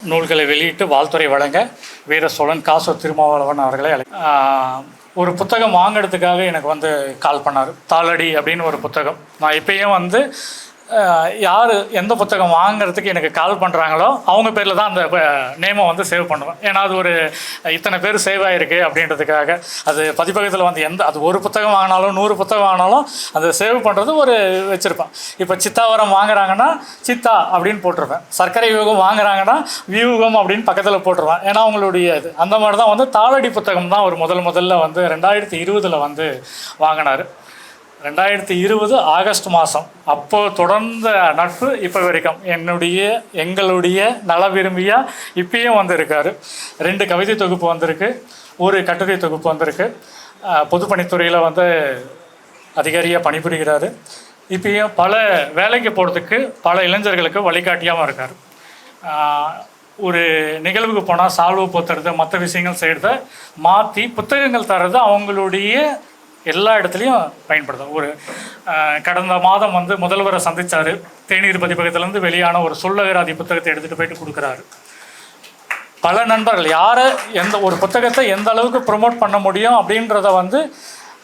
நூல்களை வெளியிட்டு வாழ்த்துறை வழங்க வீர சோழன் காசோ திருமாவளவன் அவர்களை ஒரு புத்தகம் வாங்கிறதுக்காக எனக்கு வந்து கால் பண்ணார். தாளடி அப்படின்னு ஒரு புத்தகம். நான் இப்பயும் வந்து யார் எந்த புத்தகம் வாங்கிறதுக்கு எனக்கு கால் பண்ணுறாங்களோ அவங்க பேரில் தான் அந்த நேமை வந்து சேவ் பண்ணுவேன். ஏன்னா அது ஒரு இத்தனை பேர் சேவ் ஆகிருக்கு அப்படின்றதுக்காக. அது பதிப்பகத்தில் வந்து அது ஒரு புத்தகம் வாங்கினாலும் 100 புத்தகம் வாங்கினாலும் அதை சேவ் பண்ணுறது ஒரு வச்சுருப்பேன். இப்போ சித்தாவரம் வாங்குறாங்கன்னா சித்தா அப்படின்னு போட்டிருப்பேன். சர்க்கரை வியூகம் வாங்குறாங்கன்னா வியூகம் அப்படின்னு பக்கத்தில் போட்டுருவேன். ஏன்னா அவங்களுடைய இது அந்த மாதிரி தான் வந்து தாளடி புத்தகம் தான் ஒரு முதல்ல வந்து 2020 வந்து வாங்கினார். 2020 ஆகஸ்ட் மாதம். அப்போது தொடர்ந்த நட்பு இப்போ வரைக்கும் எங்களுடைய நல விரும்பியாக இப்பயும் வந்து இருக்கார். 2 கவிதை தொகுப்பு வந்திருக்கு, ஒரு கட்டுரை தொகுப்பு வந்திருக்கு. பொதுப்பணித்துறையில் வந்து அதிகாரியாக பணிபுரிகிறாரு. இப்பயும் பல வேலைக்கு போகிறதுக்கு பல இளைஞர்களுக்கு வழிகாட்டியாகவும் இருக்கார். ஒரு நிகழ்வுக்கு போனால் சால்வு போத்துறது மற்ற விஷயங்கள் செய்கிறத மாற்றி புத்தகங்கள் தர்றது அவங்களுடைய எல்லா இடத்துலையும் பயன்படுத்தும். ஒரு கடந்த மாதம் வந்து முதல்வரை சந்தித்தார். தேநீர் பதிப்பகத்திலேருந்து வெளியான ஒரு சொல்லகராதி புத்தகத்தை எடுத்துகிட்டு போயிட்டு கொடுக்குறாரு. பல நண்பர்கள் யாரை ஒரு புத்தகத்தை எந்த அளவுக்கு ப்ரொமோட் பண்ண முடியும் அப்படின்றத வந்து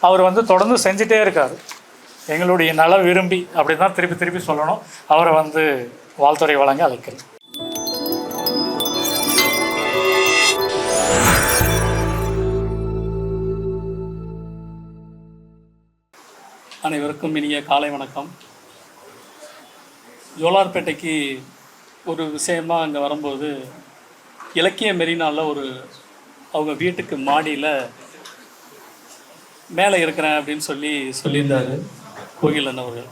அவர் வந்து தொடர்ந்து செஞ்சிட்டே இருக்கார். எங்களுடைய நல விரும்பி அப்படி தான் திருப்பி சொல்லணும். அவரை வந்து வாழ்த்துறை வழங்க அழைக்கிறேன். அனைவருக்கும் இனிய காலை வணக்கம். ஜோலார்பேட்டைக்கு ஒரு விஷயமாக அங்கே வரும்போது இலக்கிய மெரினாவில் அவங்க வீட்டுக்கு மாடியில் மேலே இருக்கிறேன் அப்படின்னு சொல்லியிருந்தார் கோகிலன் அவர்கள்.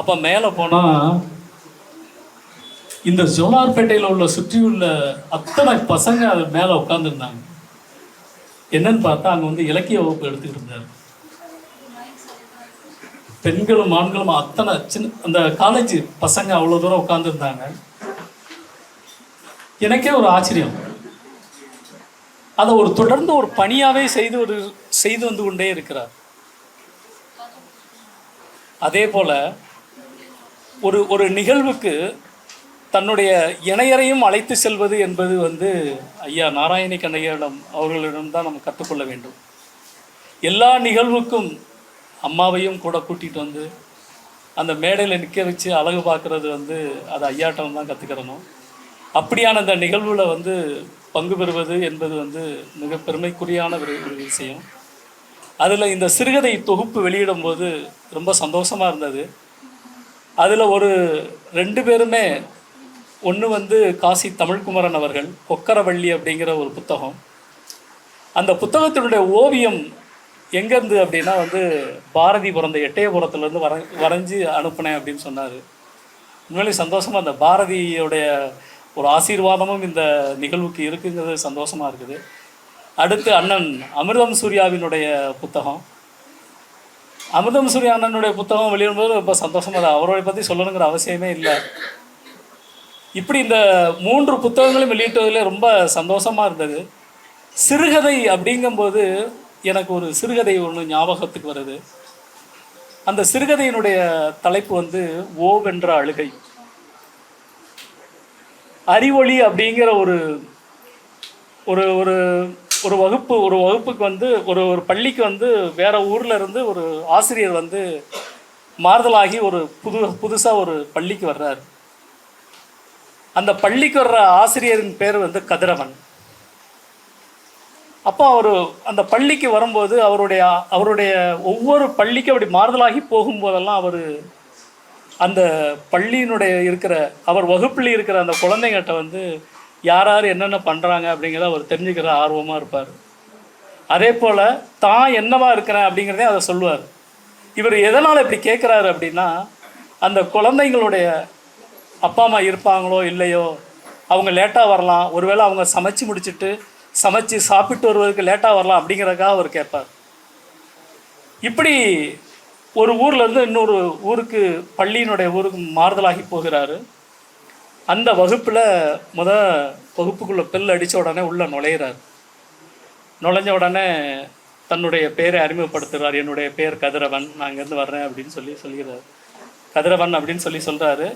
அப்போ மேலே போனால் இந்த ஜோலார்பேட்டையில் உள்ள சுற்றியுள்ள அத்தனை பசங்க அது மேலே உட்காந்துருந்தாங்க. என்னன்னு பார்த்தா அங்கே வந்து இலக்கிய வகுப்பு எடுத்துக்கிட்டு இருந்தார். பெண்களும் ஆண்களும் அத்தனை அந்த காலேஜ் பசங்க அவ்வளோ தூரம் உட்காந்துருந்தாங்க. எனக்கே ஒரு ஆச்சரியம். அதை தொடர்ந்து ஒரு பணியாகவே செய்து வந்து கொண்டே இருக்கிறார். அதே போல் ஒரு நிகழ்வுக்கு தன்னுடைய இணையரையும் அழைத்து செல்வது என்பது வந்து ஐயா நாராயணி கண்ணையிடம் அவர்களிடம்தான் நம்ம கற்றுக்கொள்ள வேண்டும். எல்லா நிகழ்வுக்கும் அம்மாவையும் கூட கூட்டிகிட்டு வந்து அந்த மேடையில் நிற்க வச்சு அழகு பார்க்குறது வந்து அது ஐயாட்டம் தான் கற்றுக்கிறணும். அப்படியான அந்த நிகழ்வில் வந்து பங்கு பெறுவது என்பது வந்து மிக பெருமைக்குரியான ஒரு விஷயம். அதில் இந்த சிறுகதை தொகுப்பு வெளியிடும்போது ரொம்ப சந்தோஷமாக இருந்தது. அதில் 2 பேருமே, ஒன்று வந்து காசி தமிழ்குமரன் அவர்கள் கொக்கரவள்ளி அப்படிங்கிற ஒரு புத்தகம். அந்த புத்தகத்தினுடைய ஓவியம் எங்கேருந்து அப்படின்னா வந்து பாரதி பிறந்த எட்டயபுரத்துலேருந்து வரைஞ்சி அனுப்புனேன் அப்படின்னு சொன்னார். உண்மையிலே சந்தோஷமாக அந்த பாரதியோடைய ஒரு ஆசீர்வாதமும் இந்த நிகழ்வுக்கு இருக்குங்கிறது சந்தோஷமாக இருக்குது. அடுத்து அண்ணன் அமிர்தம் சூர்யாவினுடைய புத்தகம். அமிர்தம் சூர்யா அண்ணனுடைய புத்தகம் வெளியிடும்போது ரொம்ப சந்தோஷமாக தான். அவரை பற்றி சொல்லணுங்கிற அவசியமே இல்லை. இப்படி இந்த 3 புத்தகங்களும் வெளியிட்டதில் ரொம்ப சந்தோஷமாக இருந்தது. சிறுகதை அப்படிங்கும்போது எனக்கு ஒரு சிறுகதை ஒன்று ஞாபகத்துக்கு வருது. அந்த சிறுகதையினுடைய தலைப்பு வந்து ஓவென்ற அழுகை. அறிவொளி அப்படிங்கிற ஒரு ஒரு ஒரு வகுப்புக்கு வந்து ஒரு பள்ளிக்கு வந்து வேற ஊரில் இருந்து ஒரு ஆசிரியர் வந்து மாறுதலாகி புதுசாக ஒரு பள்ளிக்கு வர்றார். அந்த பள்ளிக்கு வர்ற ஆசிரியரின் பேர் வந்து கதிரவன். அப்போ அந்த பள்ளிக்கு வரும்போது அவருடைய ஒவ்வொரு பள்ளிக்கு அப்படி மாறுதலாகி போகும்போதெல்லாம் அந்த பள்ளியினுடைய அவர் வகுப்பில் இருக்கிற அந்த குழந்தைங்கிட்ட வந்து யார் என்னென்ன பண்ணுறாங்க அப்படிங்கிறத அவர் தெரிஞ்சுக்கிற ஆர்வமாக இருப்பார். அதே போல் தான் என்னவா இருக்கிறேன் அப்படிங்கிறதே அதை சொல்லுவார். இவர் எதனால் இப்படி கேட்குறாரு அப்படின்னா, அந்த குழந்தைங்களுடைய அப்பா அம்மா இருப்பாங்களோ இல்லையோ, அவங்க லேட்டாக வரலாம், ஒருவேளை அவங்க சமைச்சு சாப்பிட்டு வருவதற்கு லேட்டாக வரலாம் அப்படிங்கிறதுக்காக அவர் கேட்பார். இப்படி ஒரு ஊர்லேருந்து இன்னொரு பள்ளியினுடைய ஊருக்கு மாறுதலாகி போகிறாரு. அந்த வகுப்பில் வகுப்புக்குள்ளே பெல் அடித்த உடனே உள்ளே நுழையிறார். நுழைஞ்ச உடனே தன்னுடைய பேரை அறிமுகப்படுத்துகிறார். என்னுடைய பேர் கதிரவன், நான் இங்கேருந்து வர்றேன் அப்படின்னு சொல்கிறார். கதிரவன் அப்படின்னு சொல்கிறாரு.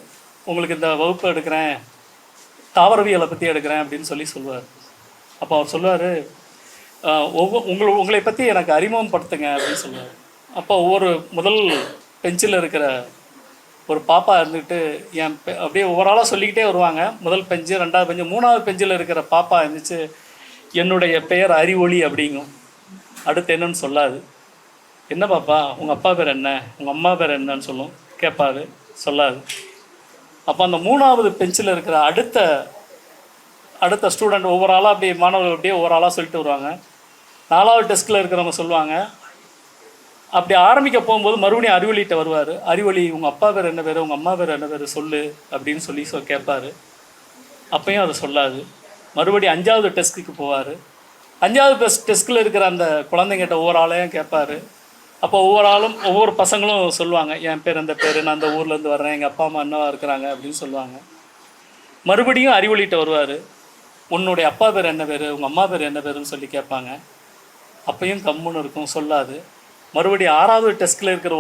உங்களுக்கு இந்த வகுப்பு எடுக்கிறேன், தாவரவியலை பற்றி எடுக்கிறேன் அப்படின்னு சொல்லி சொல்லுவார். அப்போ அவர் சொல்லுவார், உங்களை பற்றி எனக்கு அறிமுகம் படுத்துங்க அப்படின்னு சொல்லுவார். அப்போ ஒவ்வொரு முதல் பெஞ்சில் இருக்கிற ஒரு பாப்பா இருந்துக்கிட்டு அப்படியே ஒவ்வொரு ஆளாக சொல்லிக்கிட்டே வருவாங்க. முதல் பெஞ்சு, ரெண்டாவது பெஞ்சு, மூணாவது பெஞ்சில் இருக்கிற பாப்பா இருந்துச்சு, என்னுடைய பெயர் அறிவொளி அப்படிங்கும். அடுத்து என்னன்னு சொல்லாது. என்ன பாப்பா, உங்கள் அப்பா பேர் என்ன, உங்கள் அம்மா பேர் என்னன்னு சொல்லும், கேட்பாரு, சொல்லாது. அப்போ அந்த மூணாவது பெஞ்சில் இருக்கிற அடுத்த ஸ்டூடெண்ட் ஒவ்வொரு ஆளாக அப்படியே மாணவர்கள் அப்படியே ஒவ்வொரு ஆளாக சொல்லிட்டு வருவாங்க. நாலாவது டெஸ்கில் இருக்கிறவங்க சொல்லுவாங்க. அப்படி ஆரம்பிக்க போகும்போது மறுபடியும் அறிவொளிகிட்ட வருவார். அறிவொளி, உங்கள் அப்பா பேர் என்ன பேர், உங்கள் அம்மா பேர் என்ன பேர் சொல்லு அப்படின்னு சொல்லி கேட்பார். அப்பையும் அதை சொல்லாது. மறுபடியும் 5வது டெஸ்க்குக்கு போவார். 5வது டெஸ்கில் இருக்கிற அந்த குழந்தைங்கிட்ட ஒவ்வொரு ஆளையும் கேட்பார். அப்போ ஒவ்வொரு ஆளும் ஒவ்வொரு பசங்களும் சொல்லுவாங்க, என் பேர் அந்த பேர், நான் அந்த ஊர்லேருந்து வர்றேன், எங்கள் அப்பா அம்மா என்னவா இருக்கிறாங்க அப்படின்னு சொல்லுவாங்க. மறுபடியும் அறிவொளிகிட்ட வருவார். உன்னுடைய அப்பா பேர் என்ன பேர், உங்கள் அம்மா பேர் என்ன பேருன்னு சொல்லி கேட்பாங்க. அப்பையும் கம்முன்னு இருக்கும், சொல்லாது. மறுபடியும் 6வது டெஸ்கில் இருக்கிற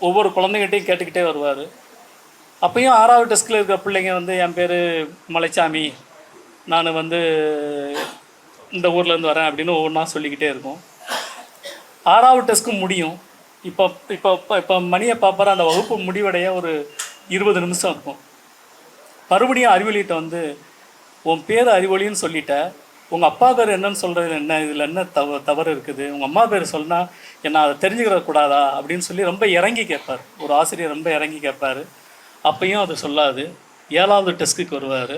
ஒவ்வொரு குழந்தைகிட்டையும் கேட்டுக்கிட்டே வருவார். அப்பையும் 6வது டெஸ்கில் இருக்கிற பிள்ளைங்க என் பேர் மலைச்சாமி, நான் இந்த ஊர்லேருந்து வரேன் அப்படின்னு ஒவ்வொன்றா சொல்லிக்கிட்டே இருக்கும். 6வது டெஸ்க்கும் முடியும். இப்போ மணியை பார்ப்பார். அந்த வகுப்பு முடிவடைய ஒரு 20 நிமிஷம் இருக்கும். மறுபடியும் அறிவொளிகிட்ட உன் பேர் அறிவொளின்னு சொல்லிட்ட, உங்கள் அப்பா பேர் என்னன்னு சொல்கிறது என்ன, இதில் என்ன தவறு இருக்குது, உங்கள் அம்மா பேர் சொன்னால் என்ன அதை தெரிஞ்சுக்கிறக்கூடாதா அப்படின்னு சொல்லி ரொம்ப இறங்கி கேட்பார். ஒரு ஆசிரியர் ரொம்ப இறங்கி கேட்பார். அப்பையும் அது சொல்லாது. 7வது டெஸ்க்குக்கு வருவார்.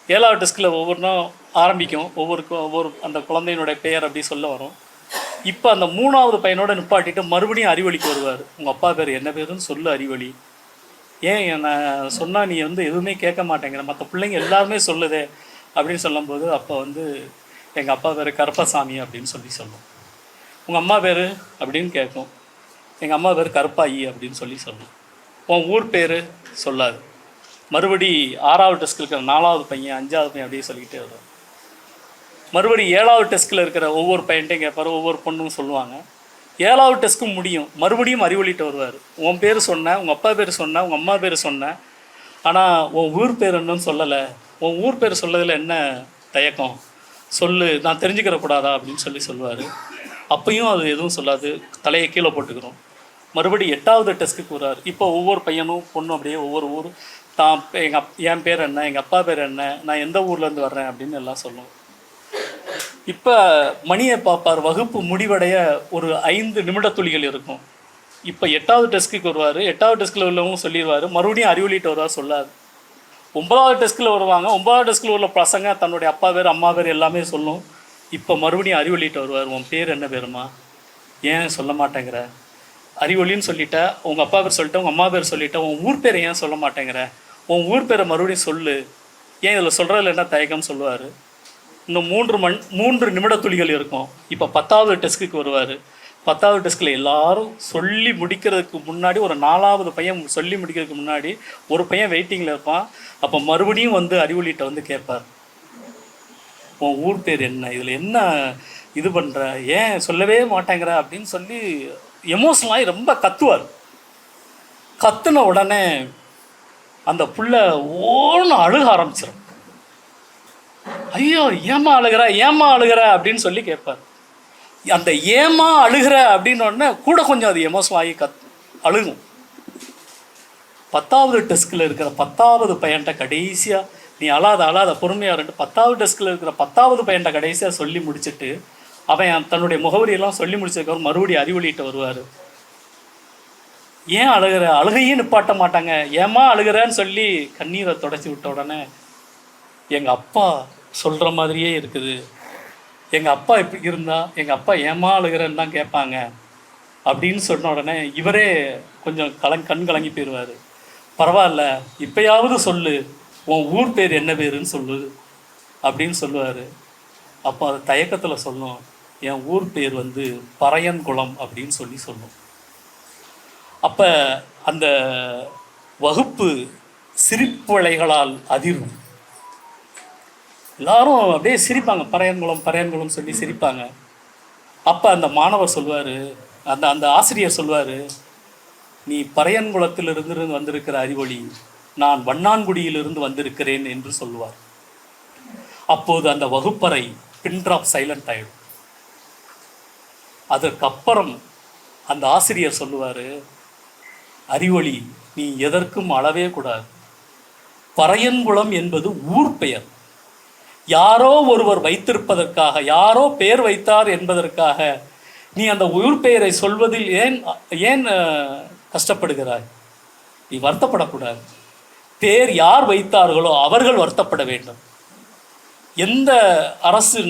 7வது டெஸ்கில் ஒவ்வொன்றும் ஆரம்பிக்கும். ஒவ்வொரு அந்த குழந்தையினுடைய பெயர் அப்படி சொல்ல வரும். இப்போ அந்த 3வது பையனோட நிப்பாட்டிட்டு மறுபடியும் அறிவொளிக்கு வருவார். உங்கள் அப்பா பேர் என்ன பேருன்னு சொல்லு அறிவொளி. ஏன் நான் சொன்னால் நீ எதுவுமே கேட்க மாட்டேங்கிற, மற்ற பிள்ளைங்க எல்லாருமே சொல்லுதே அப்படின்னு சொல்லும்போது, அப்போ எங்கள் அப்பா பேர் கருப்பசாமி அப்படின்னு சொல்லும். உங்கள் அம்மா பேர் அப்படின்னு கேட்கும். எங்கள் அம்மா பேர் கருப்பாயி அப்படின்னு சொல்லும். உன் ஊர் பேர் சொல்லாது. மறுபடி 6வது டெஸ்கில் இருக்கிற 4வது பையன், 5வது பையன் அப்படியே சொல்லிக்கிட்டே வருவார். மறுபடி 7வது டெஸ்கில் இருக்கிற ஒவ்வொரு பையன்ட்டையும் கேட்பார். ஒவ்வொரு பொண்ணும் சொல்லுவாங்க. 7வது டெஸ்க்கும் முடியும். மறுபடியும் அறிவொளிகிட்ட வருவார். உன் பேர் சொன்னேன், உங்கள் அப்பா பேர் சொன்னேன், உங்கள் அம்மா பேர் சொன்னேன், ஆனால் உன் ஊர் பேர் என்னன்னு சொல்லலை. உன் ஊர் பேர் சொல்லதில் என்ன தயக்கம், சொல்லு, நான் தெரிஞ்சுக்கிறக்கூடாதா அப்படின்னு சொல்லுவார். அப்பையும் அது எதுவும் சொல்லாது. தலையை கீழே போட்டுக்கிறோம். மறுபடி 8வது டெஸ்ட்டுக்கு வர்றார். இப்போ ஒவ்வொரு பையனும் பொண்ணும் அப்படியே ஒவ்வொரு ஊர் என் பேர் என்ன, எங்கள் அப்பா பேர் என்ன, நான் எந்த ஊர்லேருந்து வர்றேன் அப்படின்னு எல்லாம் சொல்லுவோம். இப்போ மணியை பார்ப்பார். வகுப்பு முடிவடைய ஒரு 5 நிமிட துளிகள் இருக்கும். இப்போ 8வது டெஸ்க்குக்கு வருவார். 8வது டெஸ்கில் உள்ளவங்க சொல்லிடுவார். மறுபடியும் அறிவொளிகிட்ட வருவார், சொல்லாது. 9வது டெஸ்கில் வருவாங்க. 9வது டெஸ்கில் உள்ள பசங்க தன்னுடைய அப்பா பேர் அம்மா பேர் எல்லாமே சொல்லும். இப்போ மறுபடியும் அறிவொளிகிட்ட வருவார். உன் பேர் என்ன பேருமா, ஏன் சொல்ல மாட்டேங்கிற, அறிவொளின்னு சொல்லிட்ட, உங்கள் அப்பா பேர் சொல்லிட்ட, உங்கள் அம்மா பேர் சொல்லிட்ட, உன் ஊர் பேரை ஏன் சொல்ல மாட்டேங்கிற, உன் ஊர் பேரை மறுபடியும் சொல்லு, ஏன் இதில் சொல்கிறதுல என்ன தயக்கம்னு சொல்லுவார். இன்னும் 3 நிமிட துளிகள் இருக்கும். இப்போ 10வது டெஸ்க்குக்கு வருவார். 10வது டெஸ்கில் எல்லாரும் சொல்லி முடிக்கிறதுக்கு முன்னாடி ஒரு 4வது பையன் சொல்லி முடிக்கிறதுக்கு முன்னாடி ஒரு பையன் வெயிட்டிங்கில் இருப்பான். அப்போ மறுபடியும் அறிவொளிகிட்ட கேட்பார், உன் ஊர் பேர் என்ன, இதில் என்ன இது பண்ணுற, ஏன் சொல்லவே மாட்டேங்கிற அப்படின்னு சொல்லி எமோஷனலாகி ரொம்ப கத்துவார். கத்துன உடனே அந்த புள்ள ஓன்னு அழுக ஆரம்பிச்சிடும். ஐயோ ஏமா அழுகிற அப்படின்னு சொல்லி கேட்பார். அந்த ஏமா அழுகிற அப்படின்னு உடனே கூட கொஞ்சம் அது எமோஷனல் ஆகி அழுகும். 10வது டெஸ்கில் இருக்கிற 10வது பையன்ட்ட கடைசியாக, நீ அழாத பொறுமையாக இருந்து 10வது டெஸ்கில் இருக்கிற 10வது பையன்ட்ட கடைசியாக சொல்லி முடிச்சுட்டு அவன் தன்னுடைய முகவரியெல்லாம் சொல்லி முடிச்சதுக்கப்புறம் மறுபடியும் அறிவொளிகிட்ட வருவார். ஏன் அழுகையும் நிப்பாட்ட மாட்டாங்க. ஏமா அழுகிறேன்னு சொல்லி கண்ணீரை தொடச்சி விட்ட உடனே, எங்கள் அப்பா சொல்கிற மாதிரியே இருக்குது, எங்கள் அப்பா இப்படி இருந்தால் எங்கள் அப்பா ஏமா அழுகிறேன்னு தான் கேட்பாங்க அப்படின்னு சொன்ன உடனே இவரே கொஞ்சம் கண் கலங்கி போயிடுவார். பரவாயில்ல, இப்போயாவது சொல்லு, உன் ஊர் பேர் என்ன பேருன்னு சொல்லு அப்படின்னு சொல்லுவார். அப்போ அது தயக்கத்தில் சொல்லும், என் ஊர் பேர் பறையன்குளம் அப்படின்னு சொல்லும். அப்போ அந்த வகுப்பு சிரிப்பலைகளால் அதிரும். எல்லாரும் அப்படியே சிரிப்பாங்க, பறையன்குளம் சொல்லி சிரிப்பாங்க. அப்போ அந்த மாணவர் சொல்வார், அந்த ஆசிரியர் சொல்வார், நீ பறையன்குளத்திலிருந்து வந்திருக்கிற அறிவொளி, நான் வண்ணான்குடியிலிருந்து வந்திருக்கிறேன் என்று சொல்லுவார். அப்போது அந்த வகுப்பறை பின் ட்ராப் சைலண்ட் ஆயிடும். அதற்கப்புறம் அந்த ஆசிரியர் சொல்லுவார், அறிவொளி, நீ எதற்கும் அளவே கூடாது. பறையன்குளம் என்பது ஊர் பெயர். யாரோ ஒருவர் வைத்திருப்பதற்காக, யாரோ பெயர் வைத்தார் என்பதற்காக நீ அந்த ஊர் பெயரை சொல்வதில் ஏன் கஷ்டப்படுகிறாய்? நீ வருத்தப்படக்கூடாது. பேர் யார் வைத்தார்களோ அவர்கள் வருத்தப்பட வேண்டும். எந்த அரசு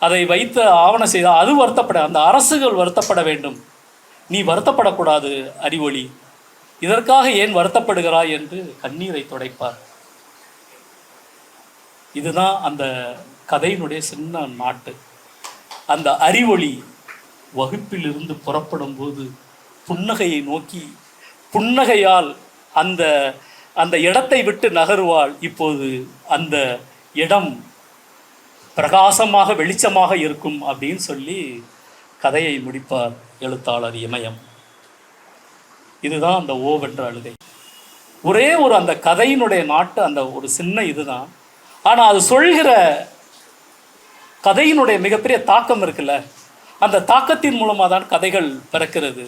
அதை வைத்து ஆவணம் செய்தால் அது வருத்தப்பட, அந்த அரசுகள் வருத்தப்பட வேண்டும். நீ வருத்தப்படக்கூடாது அறிவொளி, இதற்காக ஏன் வருத்தப்படுகிறாய் என்று கண்ணீரை துடைப்பார். இதுதான் அந்த கதையினுடைய சின்ன நாட்டு. அந்த அறிவொளி வகுப்பிலிருந்து புறப்படும் போது புன்னகையை நோக்கி, புன்னகையால் அந்த அந்த இடத்தை விட்டு நகருவாள். இப்போது அந்த இடம் பிரகாசமாக வெளிச்சமாக இருக்கும் அப்படின்னு சொல்லி கதையை முடிப்பார் எழுத்தாளர் இமயம். இதுதான் அந்த ஓவென்ற அழுகை. ஒரே ஒரு அந்த கதையினுடைய நாட்டு அந்த ஒரு சின்ன இதுதான். ஆனால் அது சொல்கிற கதையினுடைய மிகப்பெரிய தாக்கம் இருக்குல்ல, அந்த தாக்கத்தின் மூலமாக தான் கதைகள் பிறக்கிறது.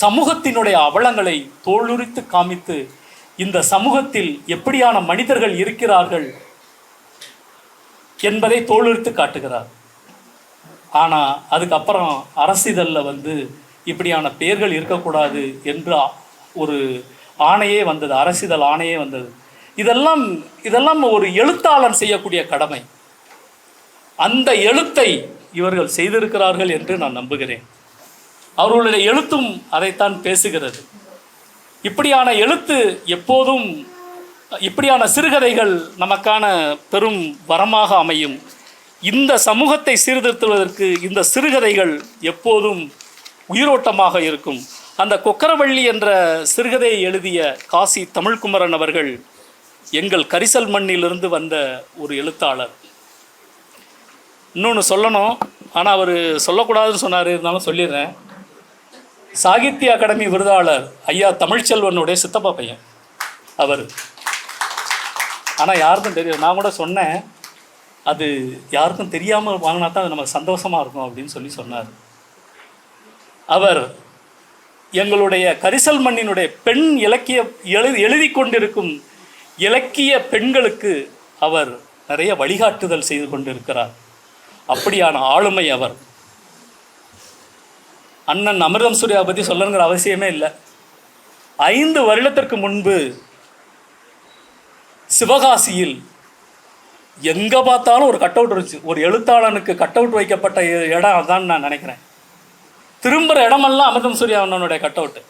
சமூகத்தினுடைய அவலங்களை தோலுரித்து காமித்து இந்த சமூகத்தில் எப்படியான மனிதர்கள் இருக்கிறார்கள் என்பதை தோலுரித்து காட்டுகிறார். ஆனால் அதுக்கப்புறம் அரசிதழில் இப்படியான பெயர்கள் இருக்கக்கூடாது என்று ஒரு ஆணையே வந்தது, அரசிதழ் ஆணையே வந்தது. இதெல்லாம் ஒரு எழுத்தாளன் செய்யக்கூடிய கடமை. அந்த எழுத்தை இவர்கள் செய்திருக்கிறார்கள் என்று நான் நம்புகிறேன். அவர்களுடைய எழுத்தும் அதைத்தான் பேசுகிறது. இப்படியான எழுத்து எப்போதும், இப்படியான சிறுகதைகள் நமக்கான பெரும் வரமாக அமையும். இந்த சமூகத்தை சீர்திருத்துவதற்கு இந்த சிறுகதைகள் எப்போதும் உயிரோட்டமாக இருக்கும். அந்த கொக்கரவள்ளி என்ற சிறுகதையை எழுதிய காசி தமிழ்குமரன் அவர்கள் எங்கள் கரிசல் மண்ணிலிருந்து வந்த ஒரு எழுத்தாளர். இன்னொன்று சொல்லணும், ஆனால் அவர் சொல்லக்கூடாதுன்னு சொன்னார், இருந்தாலும் சொல்லிடுறேன். சாகித்ய அகாடமி விருதாளர் ஐயா தமிழ்ச்செல்வனுடைய சித்தப்பா பையன் அவர். ஆனால் யாருக்கும் தெரியும், நான் கூட சொன்னேன், அது யாருக்கும் தெரியாமல் வாங்கினா தான் அது நமக்கு சந்தோஷமாக இருக்கும் அப்படின்னு சொன்னார். அவர் எங்களுடைய கரிசல் மண்ணினுடைய பெண் இலக்கிய எழுதி கொண்டிருக்கும் இலக்கிய பெண்களுக்கு அவர் நிறைய வழிகாட்டுதல் செய்து கொண்டிருக்கிறார். அப்படியான ஆளுமை அவர். அண்ணன் அமிர்தம் சூர்யா பற்றி சொல்லணுங்கிற அவசியமே இல்லை. 5 வருடத்திற்கு முன்பு சிவகாசியில் எங்கே பார்த்தாலும் ஒரு கட் அவுட் இருந்துச்சு. ஒரு எழுத்தாளனுக்கு கட் அவுட் வைக்கப்பட்ட இடம் அதான் நான் நினைக்கிறேன். திரும்புகிற இடமெல்லாம் அமிர்தம் சூர்யா அண்ணனுடைய கட் அவுட்டு.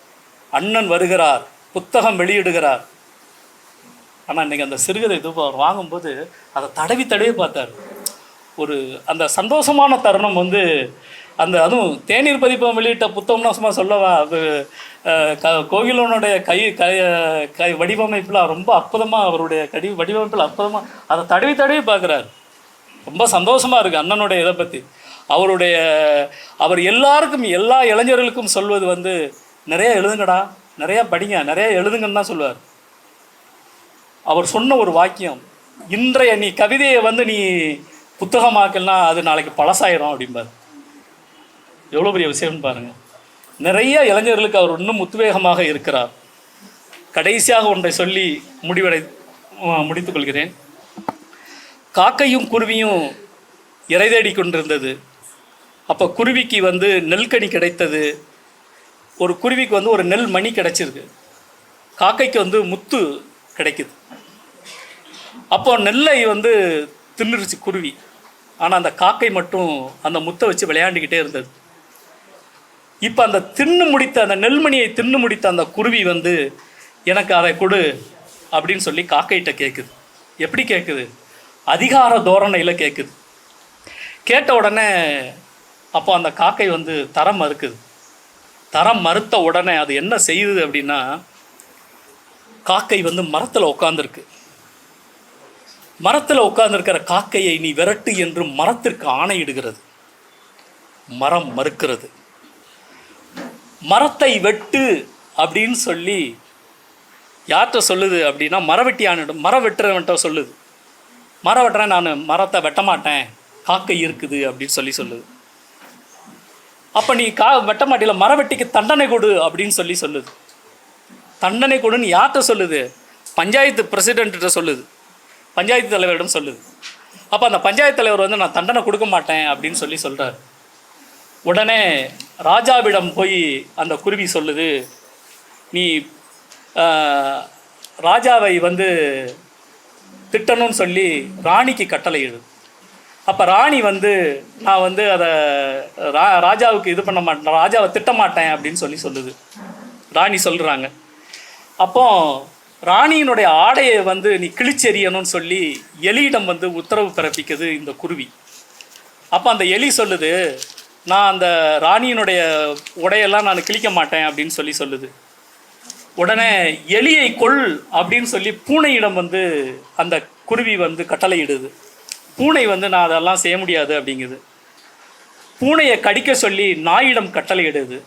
அண்ணன் வருகிறார், புத்தகம் வெளியிடுகிறார். ஆனால் இன்றைக்கி அந்த சிறுகதை அவர் வாங்கும்போது அதை தடவி பார்த்தார். ஒரு அந்த சந்தோஷமான தருணம் அந்த அதுவும் தேநீர் பதிப்பம் வெளியிட்ட புத்தகம்னா சும்மா சொல்லவா, அது கோகிலனுடைய கை வடிவமைப்பில் ரொம்ப அற்புதமாக, அவருடைய வடிவமைப்பில் அற்புதமாக அதை தடவி பார்க்குறாரு. ரொம்ப சந்தோஷமாக இருக்குது அண்ணனுடைய இதை பற்றி. அவர் எல்லாருக்கும், எல்லா இளைஞர்களுக்கும் சொல்வது நிறைய எழுதுங்கடா, நிறையா படிங்க, நிறையா எழுதுங்கன்னு தான் சொல்லுவார். அவர் சொன்ன ஒரு வாக்கியம், இன்றைய நீ கவிதையை நீ புத்தகமாக்கலாம் அது நாளைக்கு பழசாயிரும் அப்படிம்பார். எவ்வளோ பெரிய விஷயம்னு பாருங்கள். நிறைய இளைஞர்களுக்கு அவர் இன்னும் உத்வேகமாக இருக்கிறார். கடைசியாக ஒன்றை சொல்லி முடித்துக் கொள்கிறேன். காக்கையும் குருவியும் இறை தேடி கொண்டிருந்தது. அப்போ குருவிக்கு நெல்கனி கிடைத்தது. ஒரு குருவிக்கு ஒரு நெல் மணி கிடைச்சிருக்கு. காக்கைக்கு முத்து கிடைக்குது. அப்போ நெல்லை தின்னுருச்சு குருவி. ஆனால் அந்த காக்கை மட்டும் அந்த முத்தை வச்சு விளையாண்டுக்கிட்டே இருந்தது. இப்போ அந்த அந்த நெல்மணியை தின்னு முடித்த அந்த குருவி எனக்கு அதை கொடு அப்படின்னு சொல்லி காக்கைகிட்ட கேட்குது. எப்படி கேட்குது? அதிகார தோரணையில் கேட்குது. கேட்ட உடனே அப்போ அந்த காக்கை தரம் மறுக்குது. தரம் மறுத்த உடனே அது என்ன செய்யுது அப்படின்னா, காக்கை மரத்தில் உட்காந்துருக்கு. மரத்தில் உட்கார்ந்துருக்கிற காக்கையை நீ விரட்டு என்று மரத்திற்கு ஆணையிடுகிறது. மரம் மறுக்கிறது. மரத்தை வெட்டு அப்படின்னு சொல்லி யார்கிட்ட சொல்லுது அப்படின்னா மரவெட்டியானிடம், மரம் வெட்டுறவன்ட்ட சொல்லுது. மரம் வெட்டுறேன், நான் மரத்தை வெட்ட மாட்டேன், காக்கை இருக்குது அப்படின்னு சொல்லுது. அப்போ நீ வெட்ட மாட்டில, மரவெட்டிக்கு தண்டனை கொடு அப்படின்னு சொல்லுது. தண்டனை கொடுன்னு யார்கிட்ட சொல்லுது? பஞ்சாயத்து பிரசிடென்ட்ட சொல்லுது, பஞ்சாயத்து தலைவரிடம் சொல்லுது. அப்போ அந்த பஞ்சாயத்து தலைவர் வந்து நான் தண்டனை கொடுக்க மாட்டேன் அப்படின்னு சொல்கிறார். உடனே ராஜாவிடம் போய் அந்த குருவி சொல்லுது, நீ ராஜாவை வந்து திட்டணும்னு சொல்லி ராணிக்கு கட்டளையிடுது. அப்போ ராணி வந்து நான் வந்து அதை ராஜாவுக்கு இது பண்ண மாட்டேன், ராஜாவை திட்ட மாட்டேன் அப்படின்னு சொல்லுது. ராணி சொல்கிறாங்க. அப்போ ராணியினுடைய ஆடையை வந்து நீ கிழிச்செறியணும்னு சொல்லி எலியிடம் வந்து உத்தரவு பிறப்பிக்குது இந்த குருவி. அப்போ அந்த எலி சொல்லுது, நான் அந்த ராணியினுடைய உடையெல்லாம் நான் கிழிக்க மாட்டேன் அப்படின்னு சொல்லுது. உடனே எலியை கொல் அப்படின்னு சொல்லி பூனையிடம் வந்து அந்த குருவி வந்து கட்டளையிடுது. பூனை வந்து நான் அதெல்லாம் செய்ய முடியாது அப்படிங்குது. பூனையை கடிக்க சொல்லி நாயிடம் கட்டளையிடுது.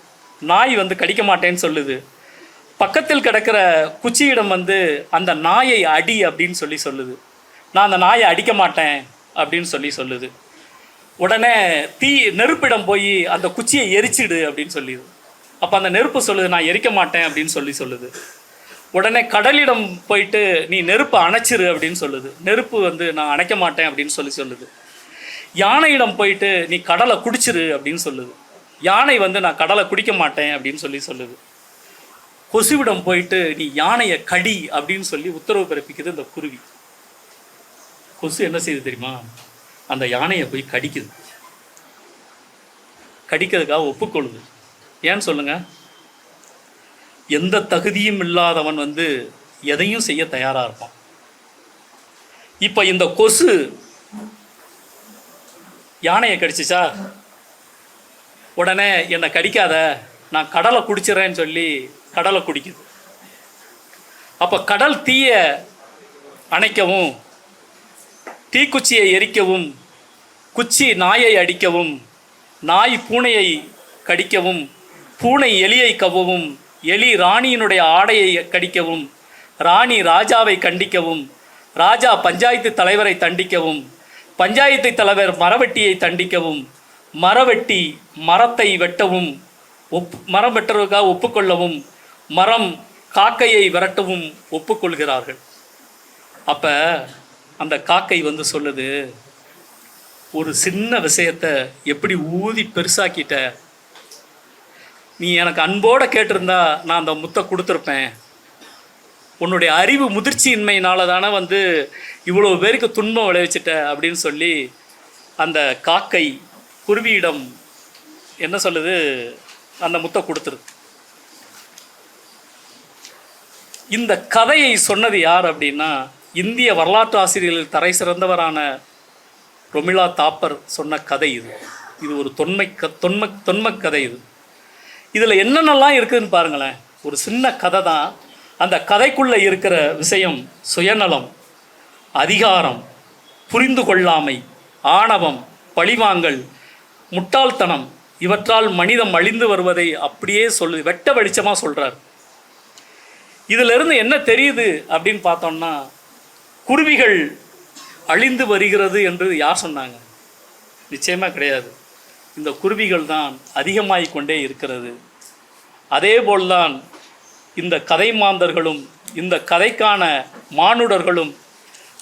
நாய் வந்து கடிக்க மாட்டேன்னு சொல்லுது. பக்கத்தில் கிடக்கிற குச்சியிடம் வந்து அந்த நாயை அடி அப்படின்னு சொல்லுது. நான் அந்த நாயை அடிக்க மாட்டேன் அப்படின்னு சொல்லுது. உடனே நெருப்பிடம் போய் அந்த குச்சியை எரிச்சிடு அப்படின்னு சொல்லிடு. அப்போ அந்த நெருப்பு சொல்லுது, நான் எரிக்க மாட்டேன் அப்படின்னு சொல்லுது. உடனே கடலிடம் போயிட்டு நீ நெருப்பை அணைச்சிரு அப்படின்னு சொல்லுது. நெருப்பு வந்து நான் அணைக்க மாட்டேன் அப்படின்னு சொல்லுது. யானையிடம் போயிட்டு நீ கடலை குடிச்சிரு அப்படின்னு சொல்லுது. யானை வந்து நான் கடலை குடிக்க மாட்டேன் அப்படின்னு சொல்லுது. கொசுவிடம் போயிட்டு நீ யானையை கடி அப்படின்னு உத்தரவு பிறப்பிக்குது இந்த குருவி. கொசு என்ன செய்யுது தெரியுமா? அந்த யானையை போய் கடிக்குது. கடிக்கிறதுக்காக ஒப்புக்கொள்ளுது. ஏன்னு சொல்லுங்க? எந்த தகுதியும் இல்லாதவன் வந்து எதையும் செய்ய தயாராக இருப்பான். இப்போ இந்த கொசு யானையை கடிச்சிச்சா, உடனே என்னை கடிக்காத, நான் கடலை குடிச்சிடறேன்னு சொல்லி கடலை குடிக்குது. அப்போ கடல் தீயை அணைக்கவும், தீக்குச்சியை எரிக்கவும், குச்சி நாயை அடிக்கவும், நாய் பூனையை கடிக்கவும், பூனை எலியை கவ்வவும், எலி ராணியினுடைய ஆடையை கடிக்கவும், ராணி ராஜாவை கண்டிக்கவும், ராஜா பஞ்சாயத்து தலைவரை தண்டிக்கவும், பஞ்சாயத்து தலைவர் மரவெட்டியை தண்டிக்கவும், மரவெட்டி மரத்தை வெட்டவும், மரம் வெட்டுறதுக்காக ஒப்புக்கொள்ளவும், மரம் காக்கையை விரட்டவும் ஒப்புக்கொள்கிறார்கள். அப்போ அந்த காக்கை வந்து சொல்லுது, ஒரு சின்ன விஷயத்தை எப்படி ஊதி பெருசாக்கிட்ட, நீ எனக்கு அன்போடு கேட்டிருந்தா நான் அந்த முத்தை கொடுத்துருப்பேன். உன்னுடைய அறிவு முதிர்ச்சியின்மையினால தானே வந்து இவ்வளோ பேருக்கு துன்பம் விளைவிச்சிட்ட அப்படின்னு சொல்லி அந்த காக்கை குருவியிடம் என்ன சொல்லுது, அந்த முத்தை கொடுத்துருது. இந்த கதையை சொன்னது யார் அப்படின்னா, இந்திய வரலாற்று ஆசிரியர்கள் தரை சிறந்தவரான ரொமிளா தாப்பர் சொன்ன கதை இது. இது ஒரு தொன்ம கதை. இதில் என்னென்னலாம் இருக்குதுன்னு பாருங்களேன். ஒரு சின்ன கதை தான். அந்த கதைக்குள்ளே இருக்கிற விஷயம் சுயநலம், அதிகாரம், புரிந்து கொள்ளாமை, ஆணவம், பழிவாங்கல், முட்டாள்தனம், இவற்றால் மனிதம் அழிந்து வருவதை அப்படியே வெட்ட வெளிச்சமாக சொல்கிறார். இதிலிருந்து என்ன தெரியுது அப்படின்னு பார்த்தோம்னா, குருவிகள் அழிந்து வருகிறது என்று யார் சொன்னாங்க? நிச்சயமாக கிடையாது. இந்த குருவிகள் தான் அதிகமாகிக் கொண்டே இருக்கிறது. அதேபோல்தான் இந்த கதை மாந்தர்களும், இந்த கதைக்கான மானுடர்களும்,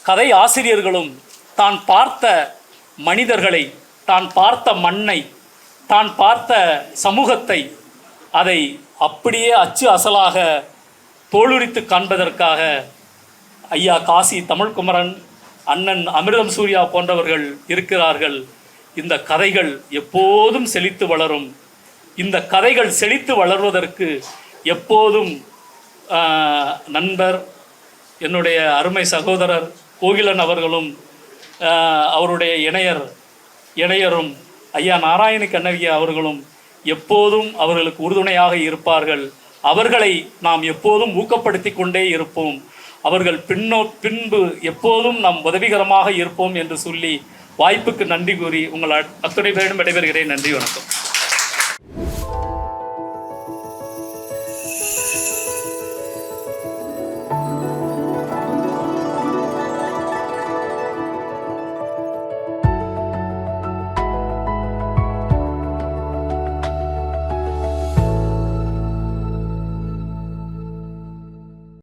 கதை ஆசிரியர்களும் தான் பார்த்த மனிதர்களை, தான் பார்த்த மண்ணை, தான் பார்த்த சமூகத்தை அதை அப்படியே அச்சு அசலாக தோலுரித்து காண்பதற்காக ஐயா காசி தமிழ்குமரன், அண்ணன் அமிர்தம் சூர்யா போன்றவர்கள் இருக்கிறார்கள். இந்த கதைகள் எப்போதும் செழித்து வளரும். இந்த கதைகள் செழித்து வளர்வதற்கு எப்போதும் நண்பர், என்னுடைய அருமை சகோதரர் கோகிலன் அவர்களும், அவருடைய இணையரும் ஐயா நாராயண கண்ணவியா அவர்களும் எப்போதும் அவர்களுக்கு உறுதுணையாக இருப்பார்கள். அவர்களை நாம் எப்போதும் ஊக்கப்படுத்தி கொண்டே இருப்போம். அவர்கள் பின்பு எப்போதும் நாம் உதவிகரமாக இருப்போம் என்று சொல்லி வாய்ப்புக்கு நன்றி கூறி உங்கள் அத்துணை பேரிடம் விடைபெறுகிறேன். நன்றி, வணக்கம்.